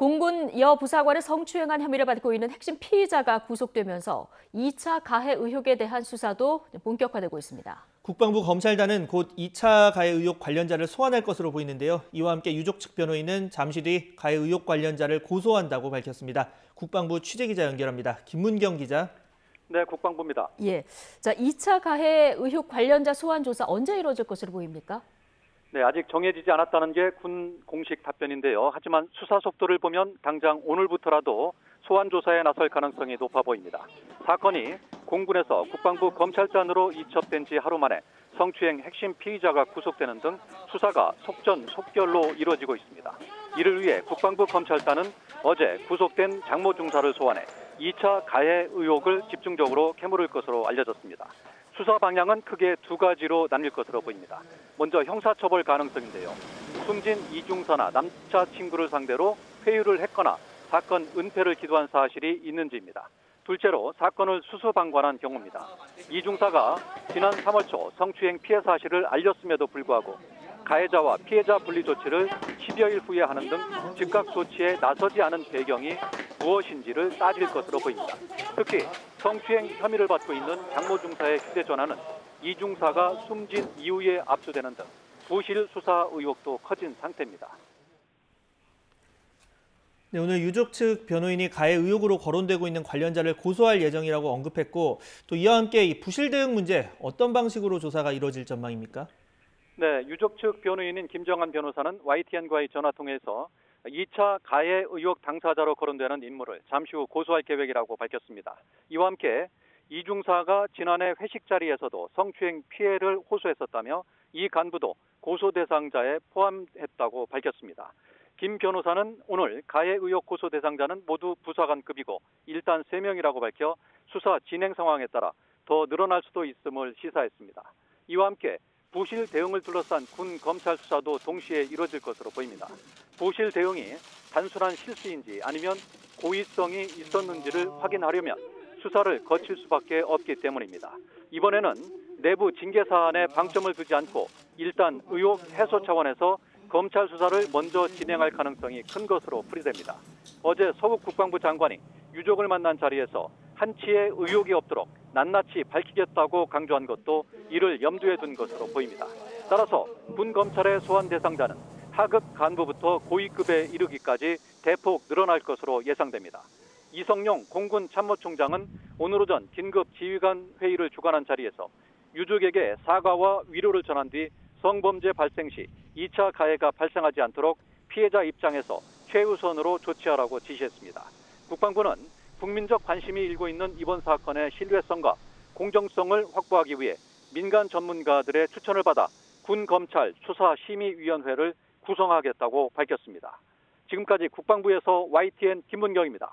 공군 여부사관을 성추행한 혐의를 받고 있는 핵심 피의자가 구속되면서 2차 가해 의혹에 대한 수사도 본격화되고 있습니다. 국방부 검찰단은 곧 2차 가해 의혹 관련자를 소환할 것으로 보이는데요. 이와 함께 유족 측 변호인은 잠시 뒤 가해 의혹 관련자를 고소한다고 밝혔습니다. 국방부 취재기자 연결합니다. 김문경 기자. 네, 국방부입니다. 예, 자 2차 가해 의혹 관련자 소환 조사 언제 이루어질 것으로 보입니까? 네, 아직 정해지지 않았다는 게 군 공식 답변인데요. 하지만 수사 속도를 보면 당장 오늘부터라도 소환 조사에 나설 가능성이 높아 보입니다. 사건이 공군에서 국방부 검찰단으로 이첩된 지 하루 만에 성추행 핵심 피의자가 구속되는 등 수사가 속전속결로 이루어지고 있습니다. 이를 위해 국방부 검찰단은 어제 구속된 장모 중사를 소환해 2차 가해 의혹을 집중적으로 캐물을 것으로 알려졌습니다. 수사 방향은 크게 두 가지로 나뉠 것으로 보입니다. 먼저 형사처벌 가능성인데요. 숨진 이중사나 남자친구를 상대로 회유를 했거나 사건 은폐를 기도한 사실이 있는지입니다. 둘째로 사건을 수수방관한 경우입니다. 이중사가 지난 3월 초 성추행 피해 사실을 알렸음에도 불구하고 가해자와 피해자 분리 조치를 10여일 후에 하는 등 즉각 조치에 나서지 않은 배경이 무엇인지를 따질 것으로 보입니다. 특히 성추행 혐의를 받고 있는 장모 중사의 휴대전화는 이중사가 숨진 이후에 압수되는 등 부실 수사 의혹도 커진 상태입니다. 네, 오늘 유족 측 변호인이 가해 의혹으로 거론되고 있는 관련자를 고소할 예정이라고 언급했고 또 이와 함께 이 부실 대응 문제 어떤 방식으로 조사가 이루어질 전망입니까? 네, 유족 측 변호인인 김정한 변호사는 YTN과의 전화통화에서 2차 가해 의혹 당사자로 거론되는 인물을 잠시 후 고소할 계획이라고 밝혔습니다. 이와 함께 이중사가 지난해 회식 자리에서도 성추행 피해를 호소했었다며 이 간부도 고소 대상자에 포함했다고 밝혔습니다. 김 변호사는 오늘 가해 의혹 고소 대상자는 모두 부사관급이고 일단 3명이라고 밝혀 수사 진행 상황에 따라 더 늘어날 수도 있음을 시사했습니다. 이와 함께 부실 대응을 둘러싼 군 검찰 수사도 동시에 이뤄질 것으로 보입니다. 부실 대응이 단순한 실수인지 아니면 고의성이 있었는지를 확인하려면 수사를 거칠 수밖에 없기 때문입니다. 이번에는 내부 징계 사안에 방점을 두지 않고 일단 의혹 해소 차원에서 검찰 수사를 먼저 진행할 가능성이 큰 것으로 풀이됩니다. 어제 서욱 국방부 장관이 유족을 만난 자리에서 한치의 의혹이 없도록 낱낱이 밝히겠다고 강조한 것도 이를 염두에 둔 것으로 보입니다. 따라서 군 검찰의 소환 대상자는 하급 간부부터 고위급에 이르기까지 대폭 늘어날 것으로 예상됩니다. 이성용 공군 참모총장은 오늘 오전 긴급 지휘관 회의를 주관한 자리에서 유족에게 사과와 위로를 전한 뒤 성범죄 발생 시 2차 가해가 발생하지 않도록 피해자 입장에서 최우선으로 조치하라고 지시했습니다. 국방부는 국민적 관심이 일고 있는 이번 사건의 신뢰성과 공정성을 확보하기 위해 민간 전문가들의 추천을 받아 군검찰 수사심의위원회를 구성하겠다고 밝혔습니다. 지금까지 국방부에서 YTN 김문경입니다.